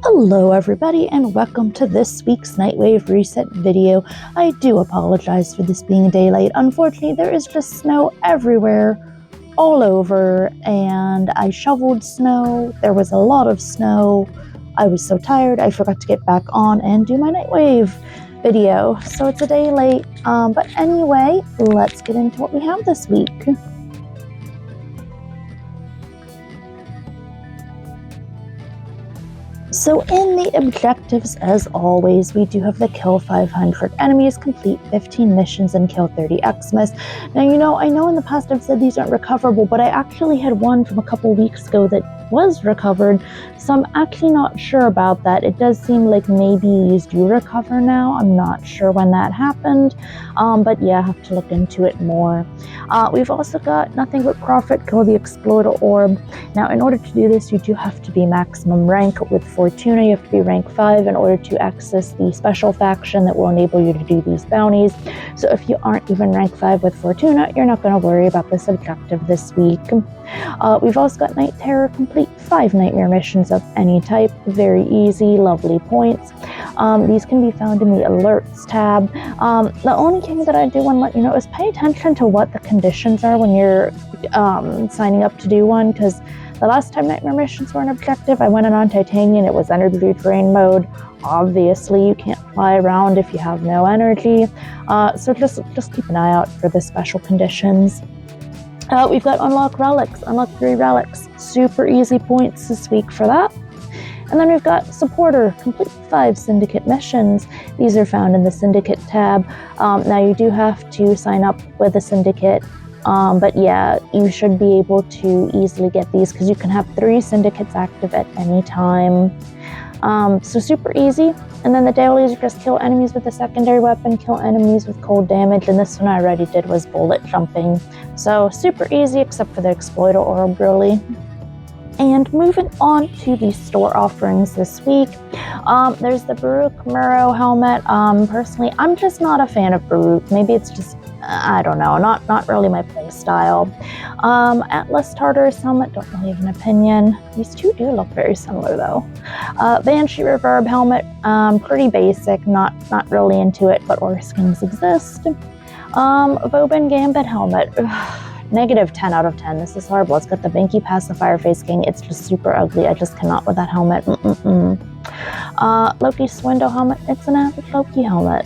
Hello everybody and welcome to this week's Nightwave reset video. I do apologize for this being a day late. Unfortunately, there is just snow everywhere, all over, and I shoveled snow. There was a lot of snow. I was so tired I forgot to get back on and do my Nightwave video. So it's a day late, but anyway, let's get into what we have this week. So in the objectives, as always, we do have the kill 500 enemies, complete 15 missions, and kill 30 Xmas. Now, I know in the past I've said these aren't recoverable, but I actually had one from a couple weeks ago that was recovered, so I'm actually not sure about that. It does seem like maybe these do recover now. I'm not sure when that happened, but yeah, I have to look into it more. We've also got Nothing But Profit, kill the Exploiter Orb. Now, in order to do this, you do have to be maximum rank. With Fortuna, you have to be rank 5 in order to access the special faction that will enable you to do these bounties. So if you aren't even rank 5 with Fortuna, you're not going to worry about this objective this week. We've also got Night Terror, complete 5 nightmare missions of any type. Very easy, lovely points. These can be found in the alerts tab. The only thing that I do want to let you know is pay attention to what the conditions are when you're signing up to do one, because the last time nightmare missions were an objective, I went in on Titanium. It was energy drain mode. Obviously, you can't fly around if you have no energy. So just keep an eye out for the special conditions. We've got Unlock Relics, unlock 3 relics. Super easy points this week for that. And then we've got Supporter, complete 5 Syndicate missions. These are found in the Syndicate tab. Now you do have to sign up with a Syndicate, but yeah, you should be able to easily get these because you can have 3 Syndicates active at any time. So super easy. And then the dailies are just kill enemies with a secondary weapon, kill enemies with cold damage, and this one I already did was bullet jumping. So super easy except for the Exploiter Orb, really. And moving on to the store offerings this week, there's the Baruch Muro helmet. Personally, I'm just not a fan of Baruch. Maybe it's just, I don't know, not really my play style. Atlas Tartarus helmet, don't really have an opinion. These two do look very similar though. Banshee Reverb helmet, pretty basic, not really into it, but ore skins exist. Vauban Gambit helmet. Negative 10 out of 10. This is horrible. It's got the Binky Pacifier Face King. It's just super ugly. I just cannot with that helmet. Loki Swindle helmet. It's an average Loki helmet.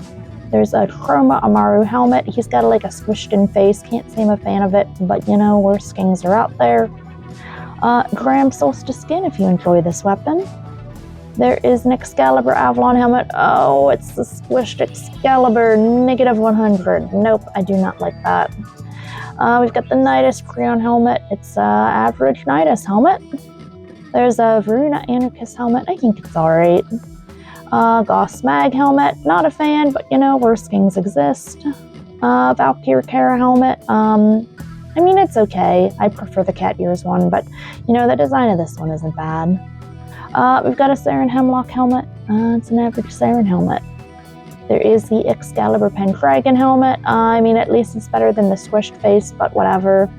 There's a Chroma Amaru helmet. He's got like a squished in face. Can't say I'm a fan of it, but you know, worse skins are out there. Graham Solstice skin if you enjoy this weapon. There is an Excalibur Avalon helmet. Oh, it's the squished Excalibur. Negative 100. Nope, I do not like that. We've got the Nidus Creon helmet. It's average Nidus helmet. There's a Varuna Anarchist helmet. I think it's alright. Goss Mag helmet. Not a fan, but you know, worse skins exist. Valkyrie Kara helmet. I mean, it's okay. I prefer the cat ears one, but you know, the design of this one isn't bad. We've got a Saren Hemlock helmet. It's an average Saren helmet. There is the Excalibur Pendragon helmet. I mean, at least it's better than the squished face, but whatever.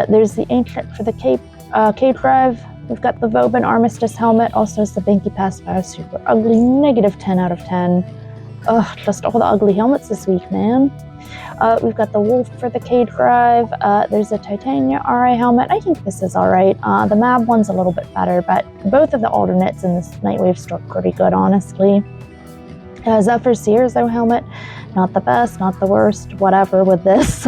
There's the Ancient for the Cage Rev. We've got the Vauban Armistice helmet. Also has the Binky Pacifier, super ugly. Negative 10 out of 10. Ugh, just all the ugly helmets this week, man. We've got the Wolf for the Cage Rev. There's a Titania RI helmet. I think this is alright. The Mab one's a little bit better, but both of the alternates in this Nightwave store are pretty good, honestly. Zephyr Searzo helmet, not the best, not the worst, whatever with this.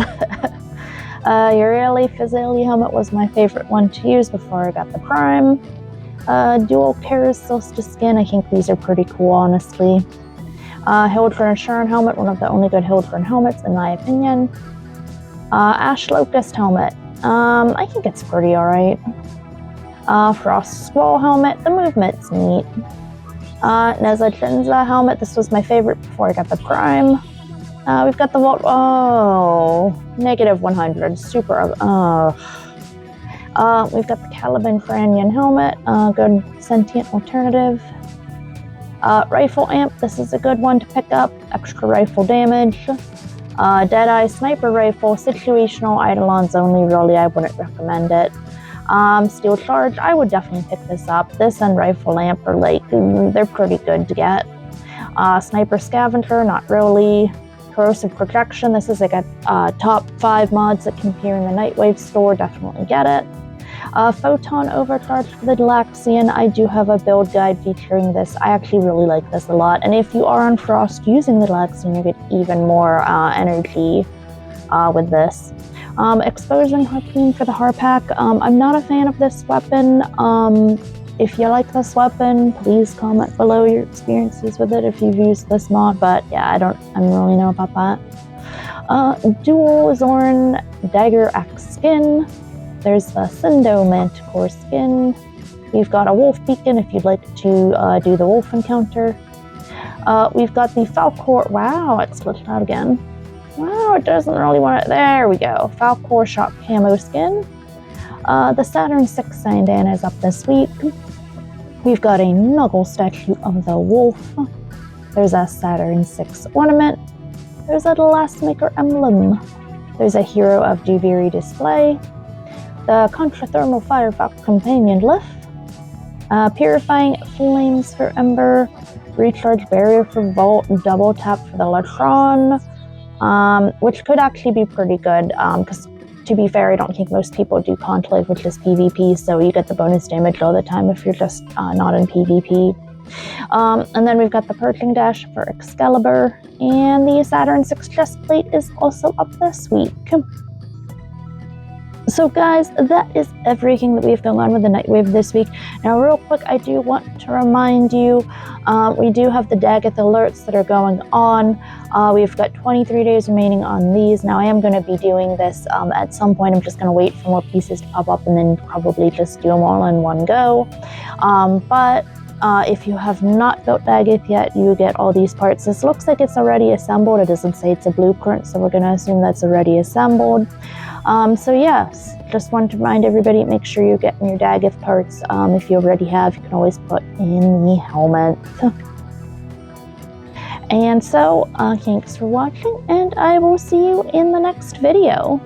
Urieli Fazeli helmet was my favorite one to use before I got the Prime. Dual Karas Solstice skin, I think these are pretty cool, honestly. Hildren Sharon helmet, one of the only good Hildren helmets in my opinion. Ash Locust helmet, I think it's pretty alright. Frost Squall helmet, the movement's neat. Neza Jinza helmet, this was my favorite before I got the Prime. We've got the Vault, negative 100, super, we've got the Caliban Cranion helmet, good sentient alternative. Rifle Amp, this is a good one to pick up, extra rifle damage. Deadeye Sniper Rifle, situational, Eidolons only, really, I wouldn't recommend it. Steel charge, I would definitely pick this up. This and rifle lamp are like, they're pretty good to get. Sniper scavenger, not really. Corrosive projection, this is like a top 5 mods that can appear in the Nightwave store, definitely get it. Photon overcharge for the Delaxian, I do have a build guide featuring this. I actually really like this a lot, and if you are on Frost using the Delaxian, you get even more energy with this. Exposing harpoon for the Harpack, I'm not a fan of this weapon. If you like this weapon, please comment below your experiences with it if you've used this mod, but yeah, I don't really know about that. Dual Zorn Dagger Axe skin. There's the Cindo Manticore skin. We've got a Wolf Beacon if you'd like to do the Wolf encounter. We've got the Falcor, wow, it's glitched out again. Wow, it doesn't really want it, there we go. Falcor Shop Camo skin. The Saturn 6 Sandana is up this week. We've got a Nuggle statue of the wolf. There's a Saturn 6 ornament. There's a Glassmaker emblem. There's a Hero of Duviri display. The Contrathermal Firefox companion lift. Purifying Flames for Ember. Recharge Barrier for Vault. Double tap for the Latron. Which could actually be pretty good, because to be fair, I don't think most people do Conclave, which is PvP, so you get the bonus damage all the time if you're just not in PvP. And then we've got the Perching Dash for Excalibur, and the Saturn 6 chestplate is also up this week. So guys, that is everything that we've going on with the Nightwave this week. Now real quick, I do want to remind you, we do have the Daggett alerts that are going on. We've got 23 days remaining on these. Now I am going to be doing this at some point. I'm just going to wait for more pieces to pop up and then probably just do them all in one go. But if you have not built Daggett yet, you get all these parts. This looks like it's already assembled. It doesn't say it's a blueprint, so we're going to assume that's already assembled. So yes, just wanted to remind everybody, make sure you're getting your Daggett parts. If you already have, you can always put in the helmet. And so, thanks for watching, and I will see you in the next video.